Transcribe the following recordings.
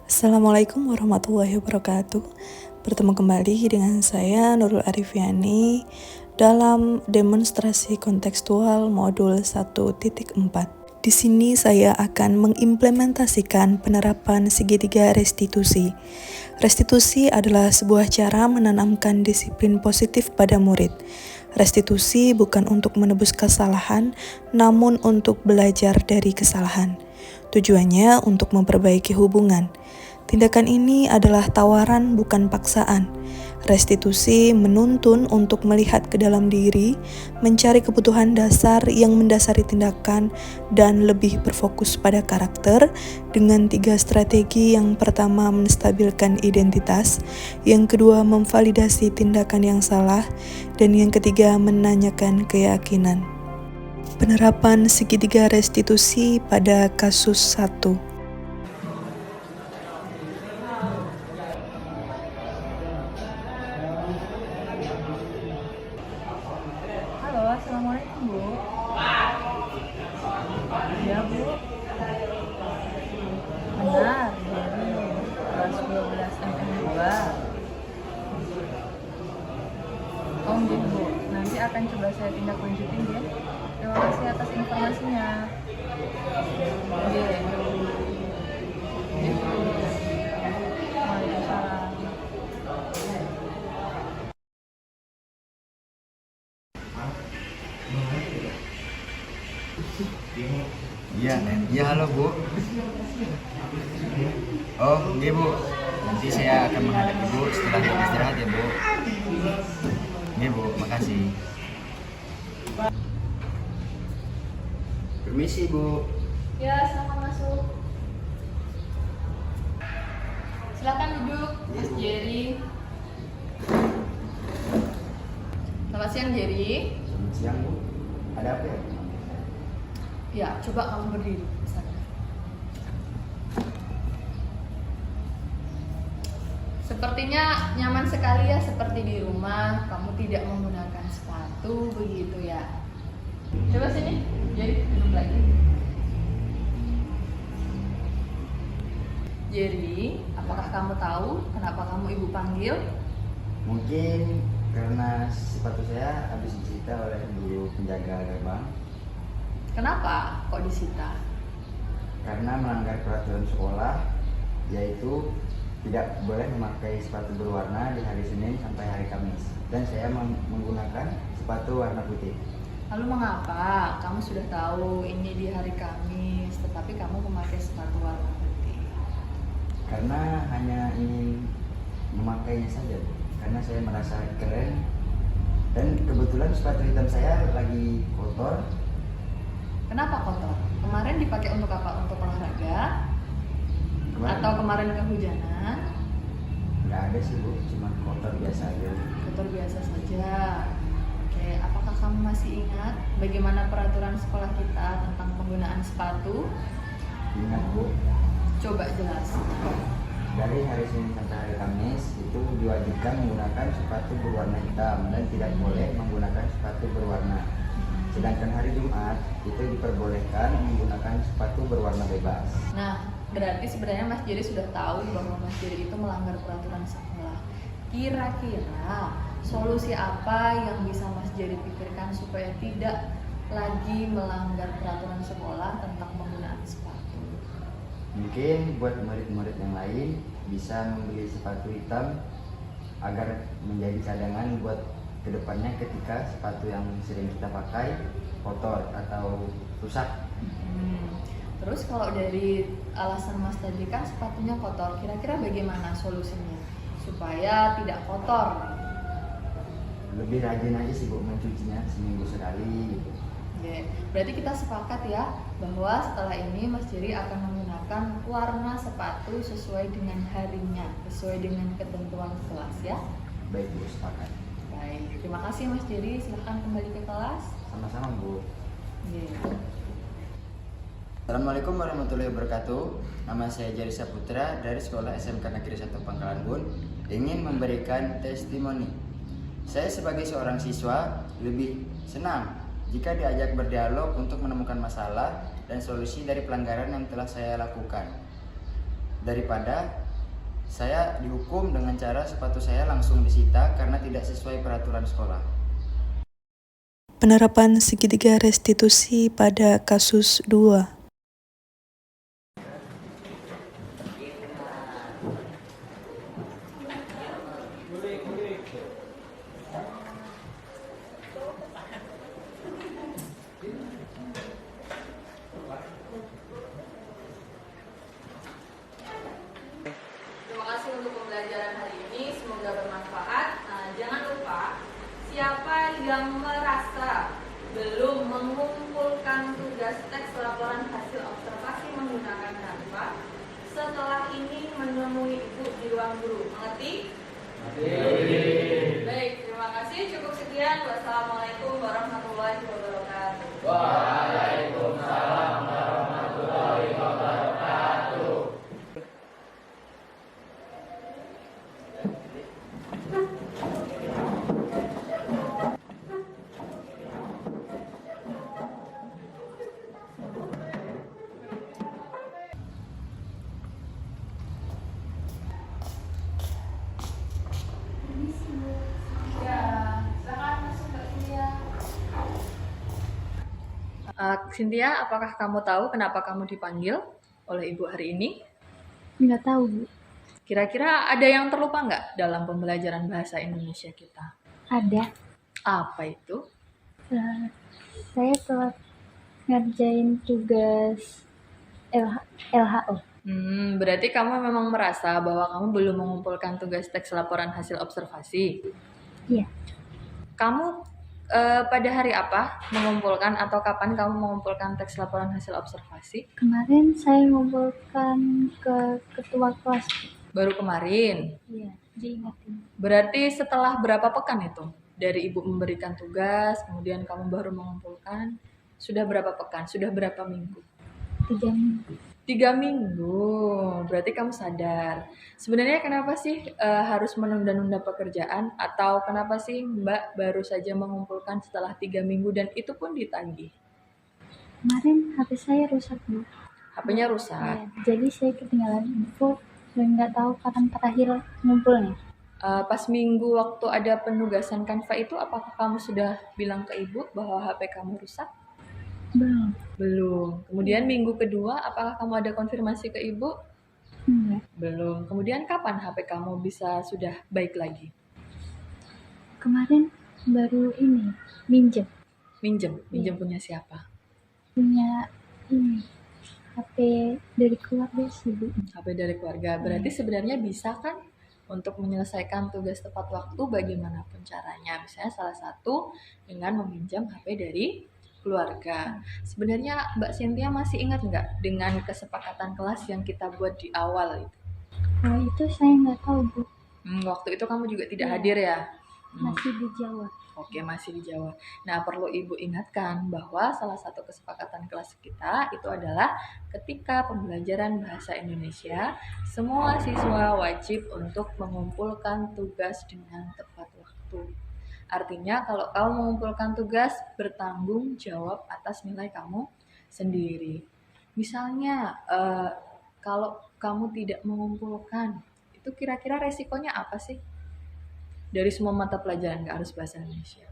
Assalamualaikum warahmatullahi wabarakatuh. Bertemu kembali dengan saya Nurul Arifiani dalam demonstrasi kontekstual modul 1.4. Di sini saya akan mengimplementasikan penerapan segitiga restitusi. Restitusi adalah sebuah cara menanamkan disiplin positif pada murid. Restitusi bukan untuk menebus kesalahan, namun untuk belajar dari kesalahan. Tujuannya untuk memperbaiki hubungan. Tindakan ini adalah tawaran, bukan paksaan. Restitusi menuntun untuk melihat ke dalam diri, mencari kebutuhan dasar yang mendasari tindakan, dan lebih berfokus pada karakter dengan 3 strategi. Yang pertama, menstabilkan identitas, yang kedua, memvalidasi tindakan yang salah, dan yang ketiga, menanyakan keyakinan. Penerapan segitiga restitusi pada kasus 1. Halo, assalamualaikum Bu. Ya Bu, benar dari kelas 12 MM2. Oh gitu Bu, nanti akan coba saya tindak lanjutin ya. Terima kasih atas informasinya. Oke. Gitu. Waalaikumsalam. Iya, halo Bu. Oh, iya Bu. Nanti saya akan menghadap Ibu setelah istirahat ya Bu. Iya Bu, makasih. Permisi Bu. Ya, silakan masuk. Silakan duduk, Mas Jerry. Selamat siang, Jerry. Selamat siang Bu. Ada apa ya? Ya, coba kamu berdiri. Sana. Sepertinya nyaman sekali ya, seperti di rumah. Kamu tidak menggunakan sepatu, begitu ya. Coba sini, Jerry, duduk lagi. Jerry, apakah kamu tahu kenapa kamu ibu panggil? Mungkin karena sepatu saya habis disita oleh guru penjaga gerbang Kenapa kok disita? karena melanggar peraturan sekolah, yaitu tidak boleh memakai sepatu berwarna di hari Senin sampai hari Kamis, dan saya menggunakan sepatu warna putih. Lalu mengapa kamu sudah tahu ini di hari Kamis, tetapi kamu memakai sepatu warna putih? Karena hanya ingin memakainya saja, karena saya merasa keren, dan kebetulan sepatu hitam saya lagi kotor. Kenapa kotor? Kemarin dipakai untuk apa? Untuk olahraga? Atau kemarin kehujanan? Nggak ada sih Bu, cuma kotor biasa aja. Kotor biasa saja. Oke, apakah kamu masih ingat bagaimana peraturan sekolah kita tentang penggunaan sepatu? Ingat Bu, Coba jelaskan. dari hari Senin sampai hari Kamis itu diwajibkan menggunakan sepatu berwarna hitam dan tidak boleh menggunakan sepatu berwarna. Sedangkan hari Jumat itu diperbolehkan menggunakan sepatu berwarna bebas. Nah, berarti sebenarnya Mas Jerry sudah tahu bahwa Mas Jerry itu melanggar peraturan sekolah. Kira-kira solusi apa yang bisa Mas Jerry pikirkan supaya tidak lagi melanggar peraturan sekolah tentang penggunaan sepatu? Mungkin buat murid-murid yang lain bisa membeli sepatu hitam agar menjadi cadangan buat kedepannya ketika sepatu yang sering kita pakai kotor atau rusak. Terus kalau dari alasan Mas tadi kan sepatunya kotor, kira-kira bagaimana solusinya supaya tidak kotor? Lebih rajin aja sih Bu mencucinya seminggu sekali gitu. Oke, berarti kita sepakat ya bahwa setelah ini Mas Jerry akan menggunakan warna sepatu sesuai dengan harinya, sesuai dengan ketentuan kelas ya. Baik Bu, sepakat. Baik, terima kasih Mas Jerry, silahkan kembali ke kelas. Sama-sama Bu. Oke. Assalamualaikum warahmatullahi wabarakatuh. Nama saya Jerry Saputra dari Sekolah SMK Negeri 1 Pangkalan Bun, ingin memberikan testimoni. Saya sebagai seorang siswa lebih senang jika diajak berdialog untuk menemukan masalah dan solusi dari pelanggaran yang telah saya lakukan. daripada saya dihukum dengan cara sepatu saya langsung disita karena tidak sesuai peraturan sekolah. Penerapan segitiga restitusi pada kasus 2. Terima kasih untuk pembelajaran hari ini, semoga bermanfaat. Nah, jangan lupa, siapa yang merasa belum mengumpulkan tugas teks laporan hasil observasi menggunakan Canva, setelah ini menemui Ibu di ruang guru. Mengerti? Baik, terima kasih. Cukup sekian. Wassalamualaikum warahmatullahi wabarakatuh. Ya, silakan masuk Mbak Cynthia. Cynthia, apakah kamu tahu kenapa kamu dipanggil oleh Ibu hari ini? Nggak tahu, Bu. Kira-kira ada yang terlupa nggak dalam pembelajaran bahasa Indonesia kita? Ada. Apa itu? Saya telah ngerjain tugas LHO. Berarti kamu memang merasa bahwa kamu belum mengumpulkan tugas teks laporan hasil observasi. Iya. Kamu pada hari apa mengumpulkan atau kapan kamu mengumpulkan teks laporan hasil observasi? Kemarin saya ngumpulkan ke ketua kelas. Baru kemarin. Iya, diingatin. Berarti setelah berapa pekan itu? Dari Ibu memberikan tugas, kemudian kamu baru mengumpulkan. Sudah berapa pekan? Sudah berapa minggu? 3 minggu. 3 minggu, berarti kamu sadar. Sebenarnya kenapa sih harus menunda-nunda pekerjaan? Atau kenapa sih Mbak baru saja mengumpulkan setelah 3 minggu dan itu pun ditagih? Kemarin HP saya rusak, Bu. HP-nya rusak. Iya, jadi saya ketinggalan info dan nggak tahu kapan terakhir ngumpulnya. Pas minggu waktu ada penugasan Canva itu, apakah kamu sudah bilang ke Ibu bahwa HP kamu rusak? Belum. Belum. Kemudian minggu kedua, apakah kamu ada konfirmasi ke Ibu? Enggak. Belum. Kemudian kapan HP kamu bisa sudah baik lagi? Kemarin baru ini minjem. Minjem punya siapa? Punya ini HP dari keluarga sih, Bu. HP dari keluarga. Berarti sebenarnya bisa kan untuk menyelesaikan tugas tepat waktu bagaimanapun caranya. Misalnya salah satu dengan meminjam HP dari keluarga. Sebenarnya Mbak Cynthia masih ingat nggak dengan kesepakatan kelas yang kita buat di awal itu? Kalau itu saya nggak tahu, Bu. Waktu itu kamu juga tidak Iya. hadir ya? Masih di Jawa. Oke, masih di Jawa. Nah, perlu Ibu ingatkan bahwa salah satu kesepakatan kelas kita itu adalah ketika pembelajaran bahasa Indonesia, semua siswa wajib untuk mengumpulkan tugas dengan tepat waktu. Artinya, kalau kamu mengumpulkan tugas, bertanggung jawab atas nilai kamu sendiri. Misalnya, kalau kamu tidak mengumpulkan, itu kira-kira resikonya apa sih? Dari semua mata pelajaran, nggak harus bahasa Indonesia.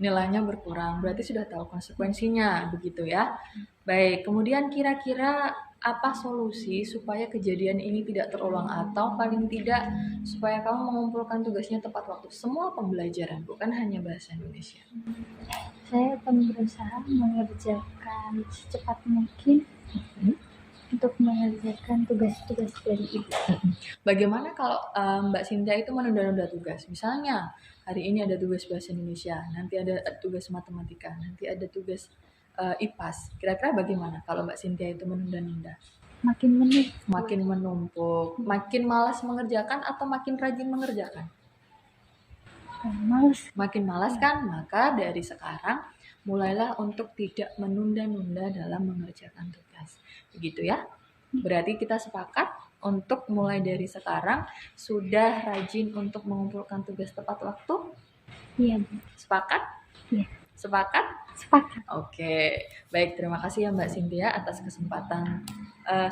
Nilainya berkurang, berarti sudah tahu konsekuensinya, begitu ya. Baik, kemudian kira-kira apa solusi supaya kejadian ini tidak terulang atau paling tidak supaya kamu mengumpulkan tugasnya tepat waktu semua pembelajaran, bukan hanya bahasa Indonesia. Saya akan berusaha mengerjakan secepat mungkin untuk mengerjakan tugas-tugas dari Ibu. Bagaimana kalau Mbak Cynthia itu menunda-nunda tugas? Misalnya hari ini ada tugas bahasa Indonesia, nanti ada tugas matematika, nanti ada tugas IPAS. Kira-kira bagaimana kalau Mbak Cynthia itu menunda-nunda? Makin menumpuk, makin malas mengerjakan atau makin rajin mengerjakan? Makin malas kan? Maka dari sekarang mulailah untuk tidak menunda-nunda dalam mengerjakan tugas. Begitu ya. Berarti kita sepakat untuk mulai dari sekarang sudah rajin untuk mengumpulkan tugas tepat waktu? Iya, Bu. Sepakat? Iya. Sepakat? Sepakat. Oke, baik, terima kasih ya Mbak Cynthia atas kesempatan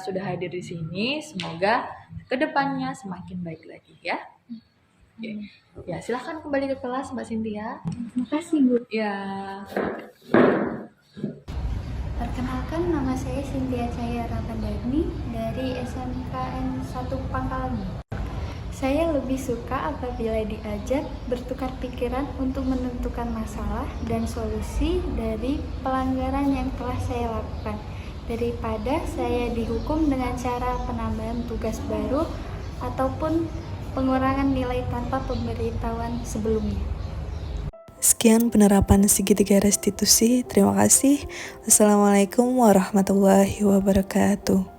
sudah hadir di sini. Semoga kedepannya semakin baik lagi ya. Oke. Ya, silahkan kembali ke kelas Mbak Cynthia. Terima kasih, Bu. Ya, Perkenalkan, nama saya Cynthia Cahaya Ramadhani dari SMKN 1 Pangkalan. Saya lebih suka apabila diajak bertukar pikiran untuk menentukan masalah dan solusi dari pelanggaran yang telah saya lakukan, daripada saya dihukum dengan cara penambahan tugas baru ataupun pengurangan nilai tanpa pemberitahuan sebelumnya. Sekian penerapan segitiga restitusi. Terima kasih. Wassalamualaikum warahmatullahi wabarakatuh.